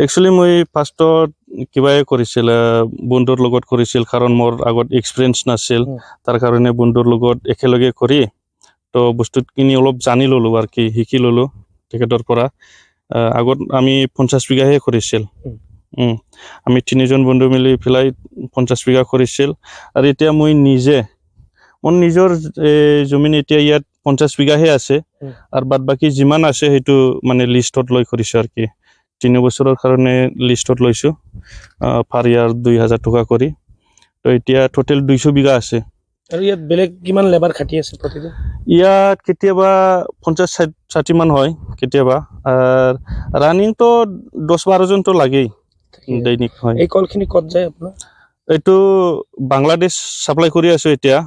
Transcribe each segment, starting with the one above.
actually মই ফাৰ্ষ্টত কিবাই কৰিছিল বন্ধুৰ লগত কৰিছিল কাৰণ মোৰ আগত এক্সপিৰিয়েঞ্চ নাছিল তাৰ কাৰণে বন্ধুৰ লগত একেলগে কৰি তো বস্তুখিনি অলপ জানি ল'লোঁ আৰু কি শিকি ল'লোঁ তেখেতৰ পৰা আগত আমি 50 বিঘাহে কৰিছিল আমি 3জন বন্ধু মিলি পেলাই 50 বিঘা কৰিছিল আৰু এতিয়া মই নিজে মোৰ নিজৰ জমিন এতিয়া ইয়াত 50 বিঘাহে আছে আৰু বাদ বাকি যিমান আছে সেইটো মানে লিষ্টত লৈ কৰিছো আৰু কি 3 বছৰৰ কাৰণে লিষ্টত লৈছো পাৰ ইয়াৰ 2000 টকা কৰি তো এতিয়া টোটেল 200 বিঘা আছে আৰু ইয়াত বেলেগ কিমান লেবাৰ খাটি আছে প্ৰতিদিন ইয়াত কেতিয়াবা 50-60 মান হয় কেতিয়াবা ৰানিং তো 10-12 জন তো লাগেই দৈনিক হয় এই কলখিনি কত যায় আপোনাৰ এইটো বাংলাদেশ সাপ্লাই কৰি আছো এতিয়া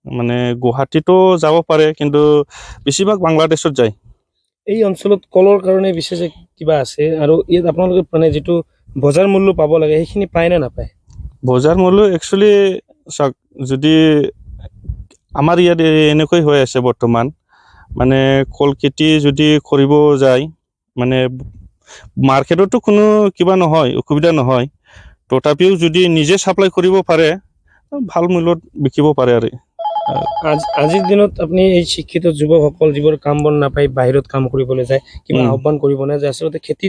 মানে গুৱাহাটীতো যাব পাৰে কিন্তু বেছিভাগ বাংলাদেশত যায় এই অঞ্চলত কলৰ কাৰণে বিশেষ কিবা আছে আৰু ইয়াত আপোনালোকে মানে যেটো বজাৰ মূল্য পাব লাগে সেইখিনি পায় না নাপায় বজাৰ মূল্য একচুয়ালি যদি আমাৰ ইয়াত এনেকৈ হৈ আছে বৰ্তমান মানে কল খেতি যদি কৰিব যায় মানে মাৰ্কেটতো কোনো কিবা নহয় অসুবিধা নহয় তথাপিও যদি নিজে সাপ্লাই কৰিব পাৰে ভাল মূল্যত বিকিব পাৰে আৰু আজিৰ দিনত আপুনি এই শিক্ষিত যুৱকসকল যিবোৰ কাম বন নাপাই বাহিৰত কাম কৰিবলৈ যায় কিবা আহ্বান কৰিব না যে আসলে খেতি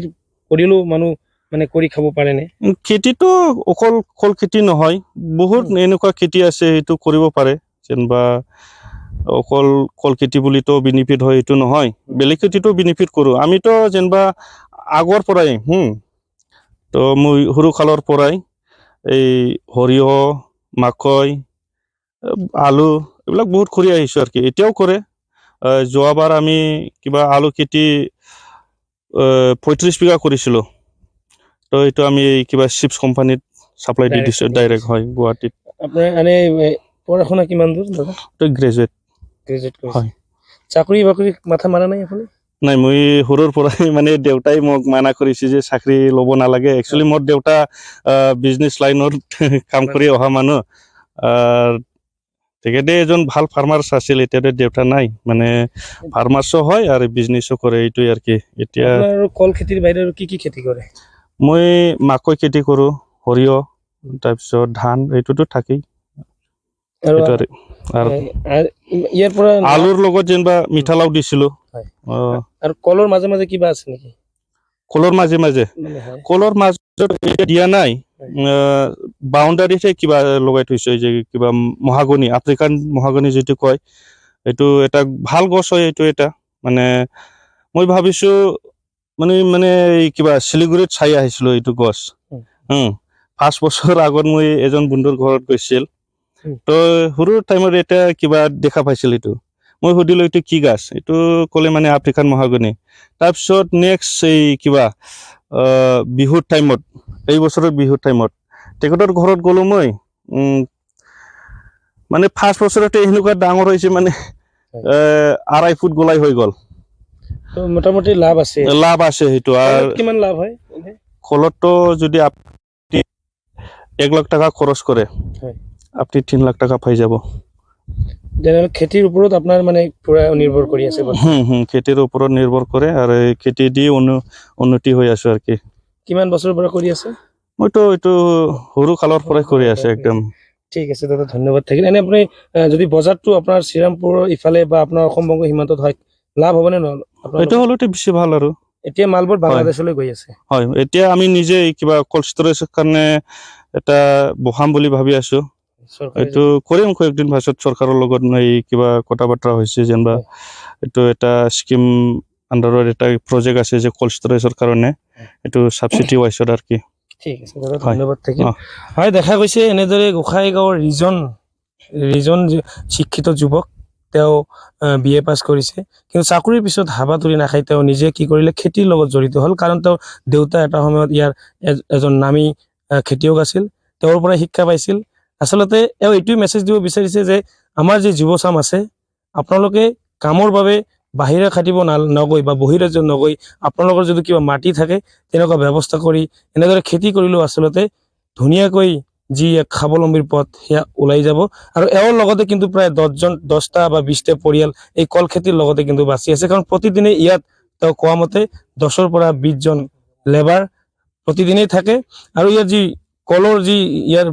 কৰিলেও মানুহ মানে কৰি খাব পাৰে নে খেতিটো অকল কল খেতি নহয় বহুত এনেকুৱা খেতি আছে সেইটো কৰিব পাৰে যেনবা অকল কল খেতি বুলি তো বেনিফিট হয় এটো নহয় বেলেগ খেতিটো বেনিফিট কৰো আমি তো যেনবা আগৰ পৰাই তো মই সৰু কালৰ পৰাই এই হৰিহ মাকৈ আলু এইবিলাক বহুত কৰি আহিছো আৰু কি এতিয়াও কৰে যোৱাবাৰ আমি কিবা আলু খেতি 35 বিঘা কৰিছিলো তো এটো আমি কিবা চিপছ কোম্পানীত সাপ্লাই দি দিছো ডাইৰেক্ট হয় গুৱাহাটীত আপোনাৰ আনে পঢ়াশুনা কিমান দূৰ দাদা তো গ্ৰেজুৱেট হয় চাকৰি বাকৰি মাথা মাৰা নাই আপুনি নাই মই সৰুৰ পৰাই মানে দেউতাই মোক মানা কৰিছে যে চাকৰি ল'ব নালাগে একচুৱেলি মোৰ দেউতা বিজনেছ লাইনত কাম কৰি অহা মানুহ তেখেতে এজন ভাল ফাৰ্মাৰ্ছ আছিল এতিয়া দেউতা নাই মানে ফাৰ্মাৰ্ছো হয় আৰু বিজনেছো কৰে এইটোই আৰু কি এতিয়া আপোনাৰ কল খেতিৰ বাহিৰে আৰু কি খেতি কৰে মই মাকৈ খেতি কৰো সৰিয়হ তাৰপিছত ধান এইটোতো থাকেই আৰু ইয়াৰ পৰা আলুৰ লগত যেনবা মিঠালাও দিছিলো আৰু কলৰ মাজে মাজে কিবা আছে নেকি কলৰ মাজে মাজে কলৰ মাজত দিয়া নাই বাউণ্ডাৰীতে কিবা লগাই থৈছে যে কিবা মহাগনি আফ্ৰিকান মহাগনি যেটো কয় এটো এটা ভাল গছ হয় এটো এটা মানে মই ভাবিছো মানে কিবা শিলিগুৰিত চাই আহিছিলো এইটো গছ 5 বছৰ আগত মই এজন বন্ধুৰ ঘৰত গৈছিল তো সৰু টাইমত এটা কিবা দেখা পাইছিল এটো মই সুধিলো এটো কি গাছ এটো কলে মানে আফ্ৰিকান মহাগনি তাৰপিছত নেক্সট এই কিবা বিহুৰ টাইমত এই বছৰৰ বিহুৰ টাইমত তেখেতৰ ঘৰত গলো মই মানে 5 বছৰতে এনেকুৱা ডাঙৰ হৈছে মানে 2.5 ফুট গলাই হৈ গল তো মোটামুটি লাভ আছে হেতু আৰু কিমান লাভ হয় কলতো যদি আপনি 1 লাখ টাকা খৰচ কৰে আপনি 3 লাখ টাকা পাই যাব জেনেৰেল খেতিৰ ওপৰত আপোনাৰ মানে পুৰা নিৰ্ভৰ কৰি আছে খেতিৰ ওপৰত নিৰ্ভৰ কৰে আৰু খেতি দি উন্নতি হৈ আছে আৰু কি কিমান বছৰৰ পৰা কৰি আছে মইতো এটো সৰু কালৰ পৰাই কৰি আছে একদম ঠিক আছে দাদা ধন্যবাদ থাকিল এনে আপুনি যদি বজাৰটো আপোনাৰ শ্ৰীৰামপুৰৰ ইফালে বা আপোনাৰ অসম বংগ সীমান্তত হয় লাভ হ'ব নে নহয় এটো হলতে বেছি ভাল আৰু এতিয়া মালবোৰ বাংলাদেশলৈ গৈ আছে হয় এতিয়া আমি নিজে কিবা কোল্ড ষ্টৰেজৰ কাৰণে এটা বহাম বুলি ভাবি আছো এটো কৰিম কয়েকদিন পাছত সৰকাৰৰ লগত নাই কিবা কথা বাৰ্তা হৈছে যেনবা এটো এটা স্কিম আন্ডাৰৰ এটা প্ৰজেক্ট আছে যে কোল্ড ষ্টৰেজৰ কাৰণে এটো সাবসিডি ওয়াইজৰ আৰ কি ঠিক আছে দাদা ধন্যবাদ থাকিল হয় দেখা গৈছে এনেদৰে গোখাইগাঁৱৰ ৰিজন শিক্ষিত যুৱক তেওঁ বিএ পাস কৰিছে কিন্তু চাকৰিৰ পিছত হাবাতুৰি নাখাই তেওঁ নিজে কি কৰিলে খেতিৰ লগত জড়িত হল কাৰণ তেওঁ দেউতা এটা সময়ত ইয়াৰ এজন নামী খেতিয়ক আছিল তেওঁৰ পৰা শিক্ষা পাইছিল আসলতে এও এইটোই মেসেজ দিব বিচাৰিছে যে আমাৰ যে যুৱচাম আছে আপোনালোকে কামৰ বাবে বাহিৰে খাটিব নগৈ বা বহিৰাজ্য নগৈ আপোনালোকৰ যদি কিবা মাটি থাকে তেনেকুৱা ব্যৱস্থা কৰি এনেদৰে খেতি কৰিলেও আসলতে ধুনীয়াকৈ যি এক স্বাৱলম্বীৰ পথ সেয়া ওলাই যাব আৰু এওঁৰ লগতে কিন্তু প্ৰায় 10টা বা 20টা পৰিয়াল এই কল খেতিৰ লগতে কিন্তু বাচি আছে কাৰণ প্ৰতিদিনে ইয়াত তেওঁ কোৱা মতে 10ৰ পৰা 20 জন লেবাৰ প্ৰতিদিনেই থাকে আৰু ইয়াৰ যি কলৰ যি ইয়াৰ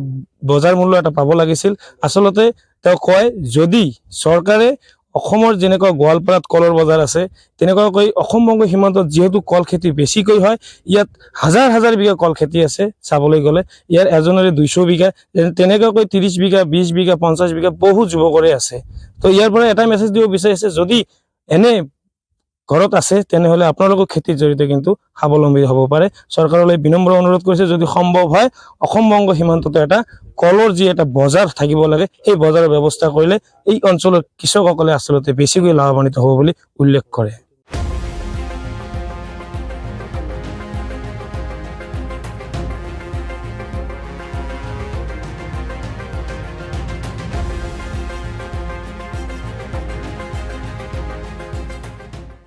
বজাৰ মূল্য এটা পাব লাগিছিল আচলতে তেওঁ কয় যদি চৰকাৰে অসমৰ যেনেকুৱা গোৱালপাৰাত কলৰ বজাৰ আছে তেনেকুৱাকৈ অসম বংগ সীমান্তত যিহেতু কল খেতি বেছিকৈ হয় ইয়াত হাজাৰ হাজাৰ বিঘা কল খেতি আছে চাবলৈ গ'লে ইয়াৰ এজনৰে 200 বিঘা তেনেকুৱাকৈ 30 বিঘা 20 বিঘা 50 বিঘা বহু যুৱকৰে আছে তো ইয়াৰ পৰা এটা মেছেজ দিব বিচাৰিছে যদি এনে ঘৰত আছে তেনেহলে আপোনালোকৰ খেতিৰ জৰিয়তে কিন্তু স্বাৱলম্বী হ'ব পাৰে চৰকাৰলৈ বিনম্ৰ অনুৰোধ কৰিছে যদি সম্ভৱ হয় অসম বংগ সীমান্ততে এটা কলৰ যি এটা বজাৰ থাকিব লাগে এই বজাৰৰ ব্যৱস্থা কৰিলে এই অঞ্চলৰ কৃষকসকলে আচলতে বেছিকৈ লাভান্বিত হ'ব বুলি উল্লেখ কৰে